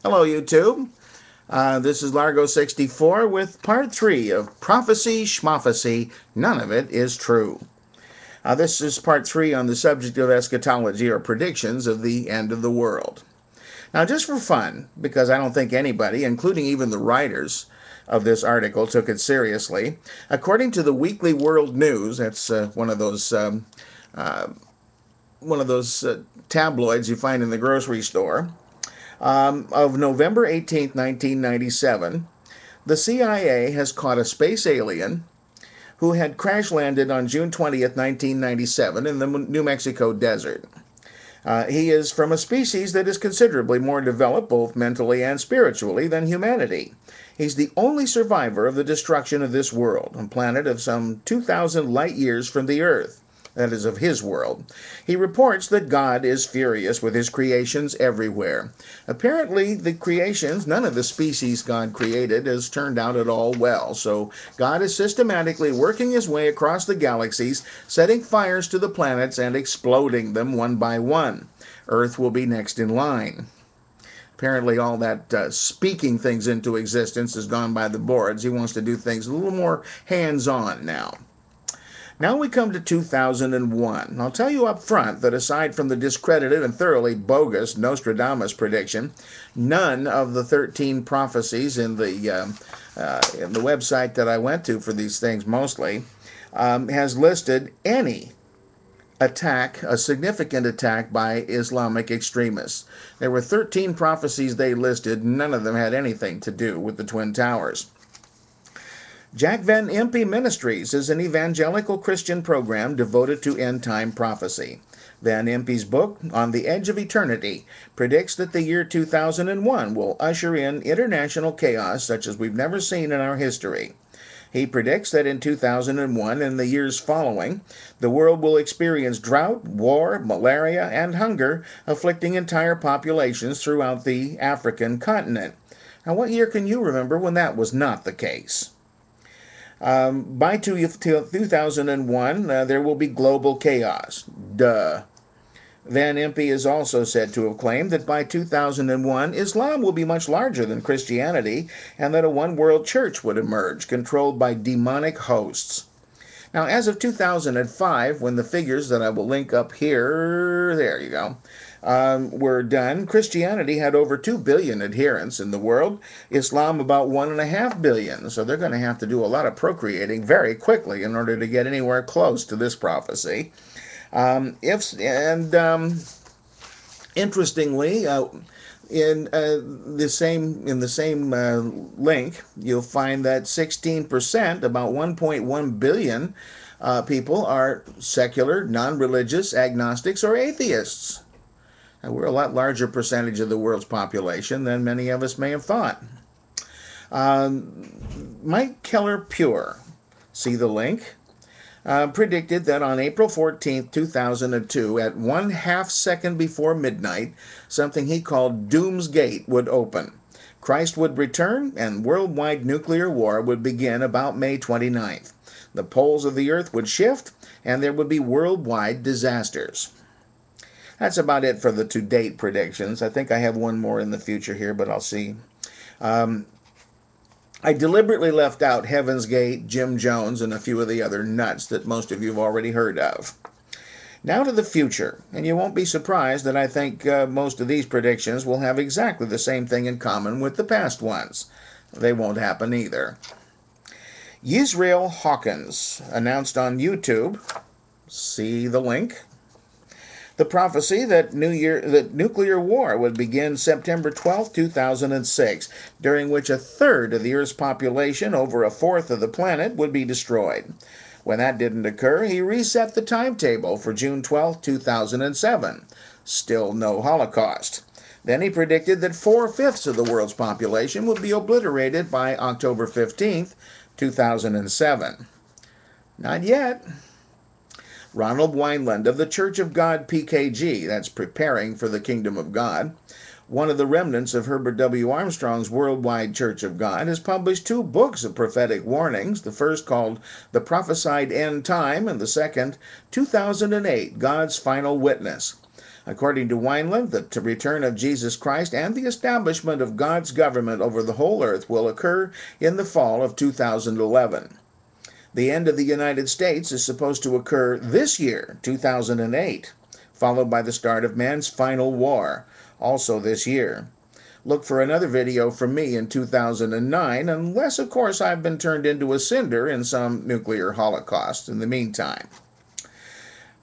Hello, YouTube. This is Largo 64 with part 3 of Prophecy, Shmophecy. None of it is true. This is part 3 on the subject of eschatology, or predictions of the end of the world. Now, just for fun, because I don't think anybody, including even the writers of this article, took it seriously, according to the Weekly World News, that's uh, one of those tabloids you find in the grocery store, of November 18th, 1997, the CIA has caught a space alien who had crash landed on June 20th, 1997, in the New Mexico desert. He is from a species that is considerably more developed, both mentally and spiritually, than humanity. He's the only survivor of the destruction of this world, a planet of some 2,000 light years from the Earth. That is, of his world. He reports that God is furious with his creations everywhere. Apparently, the creations, none of the species God created, has turned out at all well. So, God is systematically working his way across the galaxies, setting fires to the planets and exploding them one by one. Earth will be next in line. Apparently, all that speaking things into existence has gone by the boards. He wants to do things a little more hands on now. Now we come to 2001. I'll tell you up front that aside from the discredited and thoroughly bogus Nostradamus prediction, none of the 13 prophecies in the website that I went to for these things mostly has listed any attack, a significant attack by Islamic extremists. There were 13 prophecies they listed. None of them had anything to do with the Twin Towers. Jack Van Impe Ministries is an evangelical Christian program devoted to end-time prophecy. Van Impe's book, On the Edge of Eternity, predicts that the year 2001 will usher in international chaos such as we've never seen in our history. He predicts that in 2001 and the years following, the world will experience drought, war, malaria, and hunger, afflicting entire populations throughout the African continent. Now, what year can you remember when that was not the case? By 2001, there will be global chaos. Duh. Van Impe is also said to have claimed that by 2001, Islam will be much larger than Christianity, and that a one-world church would emerge, controlled by demonic hosts. Now, as of 2005, when the figures that I will link up here, there you go, were done, Christianity had over 2 billion adherents in the world, Islam about 1.5 billion. So they're going to have to do a lot of procreating very quickly in order to get anywhere close to this prophecy. Interestingly, in the same link, you'll find that 16%, about 1.1 billion people, are secular, non-religious, agnostics, or atheists. And we're a lot larger percentage of the world's population than many of us may have thought. Mike Keller-Pure, see the link, predicted that on April 14, 2002, at 1/2 second before midnight, something he called Doom's Gate would open. Christ would return, and worldwide nuclear war would begin about May 29th. The poles of the earth would shift, and there would be worldwide disasters. That's about it for the to-date predictions. I think I have one more in the future here, but I'll see. I deliberately left out Heaven's Gate, Jim Jones, and a few of the other nuts that most of you have already heard of. Now to the future, and you won't be surprised that I think most of these predictions will have exactly the same thing in common with the past ones. They won't happen either. Yisrayl Hawkins announced on YouTube, see the link, the prophecy that nuclear war would begin September 12, 2006, during which 1/3 of the Earth's population, over 1/4 of the planet, would be destroyed. When that didn't occur, he reset the timetable for June 12, 2007. Still no Holocaust. Then he predicted that 4/5 of the world's population would be obliterated by October 15, 2007. Not yet. Ronald Weinland of the Church of God PKG, that's Preparing for the Kingdom of God, one of the remnants of Herbert W. Armstrong's Worldwide Church of God, has published 2 books of prophetic warnings, the first called The Prophesied End Time, and the second, 2008, God's Final Witness. According to Weinland, the return of Jesus Christ and the establishment of God's government over the whole earth will occur in the fall of 2011. The end of the United States is supposed to occur this year, 2008, followed by the start of man's final war, also this year. Look for another video from me in 2009, unless, of course, I've been turned into a cinder in some nuclear holocaust in the meantime.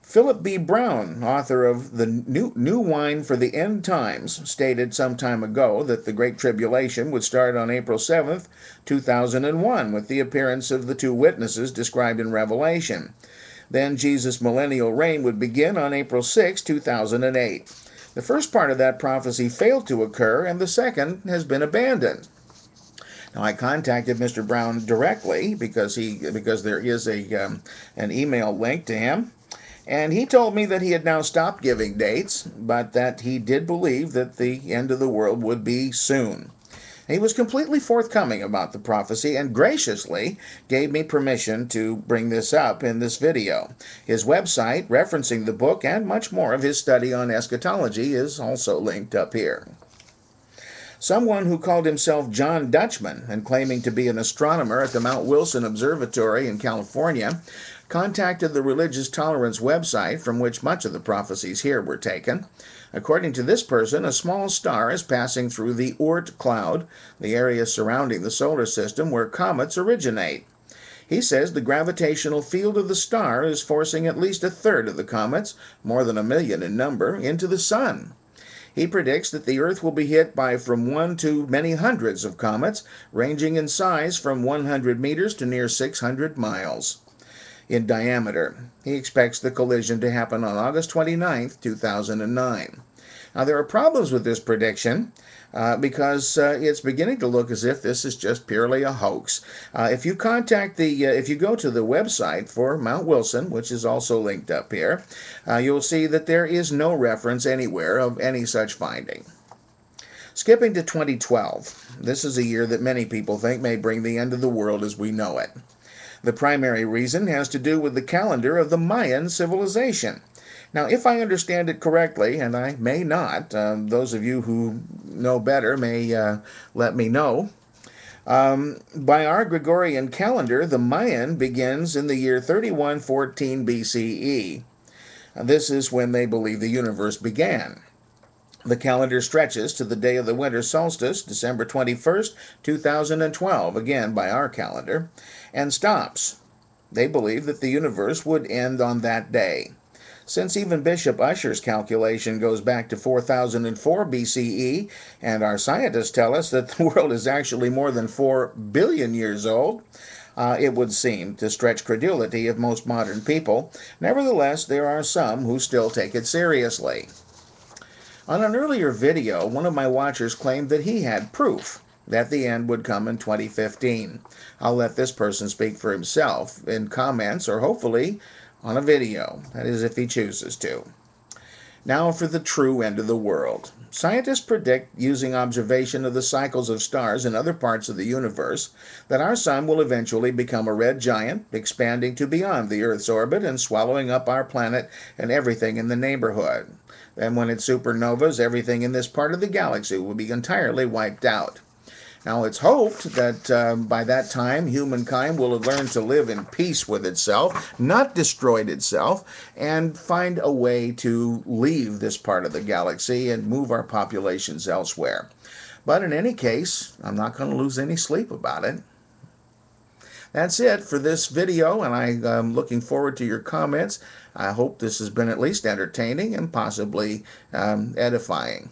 Philip B. Brown, author of The New Wine for the End Times, stated some time ago that the Great Tribulation would start on April 7th, 2001, with the appearance of the two witnesses described in Revelation. Then Jesus' millennial reign would begin on April 6, 2008. The first part of that prophecy failed to occur, and the second has been abandoned. Now, I contacted Mr. Brown directly because there is an email link to him. And he told me that he had now stopped giving dates, but that he did believe that the end of the world would be soon. He was completely forthcoming about the prophecy and graciously gave me permission to bring this up in this video. His website, referencing the book and much more of his study on eschatology, is also linked up here. Someone who called himself John Dutchman and claiming to be an astronomer at the Mount Wilson Observatory in California contacted the Religious Tolerance website from which much of the prophecies here were taken. According to this person, a small star is passing through the Oort cloud, the area surrounding the solar system where comets originate. He says the gravitational field of the star is forcing at least a third of the comets, more than 1 million in number, into the sun. He predicts that the Earth will be hit by from one to many hundreds of comets, ranging in size from 100 meters to near 600 miles. In diameter. He expects the collision to happen on August 29, 2009. Now, there are problems with this prediction because it's beginning to look as if this is just purely a hoax. If you go to the website for Mount Wilson, which is also linked up here, you'll see that there is no reference anywhere of any such finding. Skipping to 2012, this is a year that many people think may bring the end of the world as we know it. The primary reason has to do with the calendar of the Mayan civilization. Now, if I understand it correctly, and I may not, those of you who know better may let me know. By our Gregorian calendar, the Mayan begins in the year 3114 BCE. This is when they believe the universe began. The calendar stretches to the day of the winter solstice, December 21st, 2012, again by our calendar, and stops. They believe that the universe would end on that day. Since even Bishop Ussher's calculation goes back to 4004 BCE, and our scientists tell us that the world is actually more than 4 billion years old, it would seem to stretch credulity of most modern people. Nevertheless, there are some who still take it seriously. On an earlier video, one of my watchers claimed that he had proof that the end would come in 2015. I'll let this person speak for himself in comments or hopefully on a video, that is if he chooses to. Now for the true end of the world. Scientists predict, using observation of the cycles of stars in other parts of the universe, that our sun will eventually become a red giant, expanding to beyond the Earth's orbit and swallowing up our planet and everything in the neighborhood. Then when it supernovas, everything in this part of the galaxy will be entirely wiped out. Now, it's hoped that by that time, humankind will have learned to live in peace with itself, not destroyed itself, and find a way to leave this part of the galaxy and move our populations elsewhere. But in any case, I'm not going to lose any sleep about it. That's it for this video, and I'm looking forward to your comments. I hope this has been at least entertaining and possibly edifying.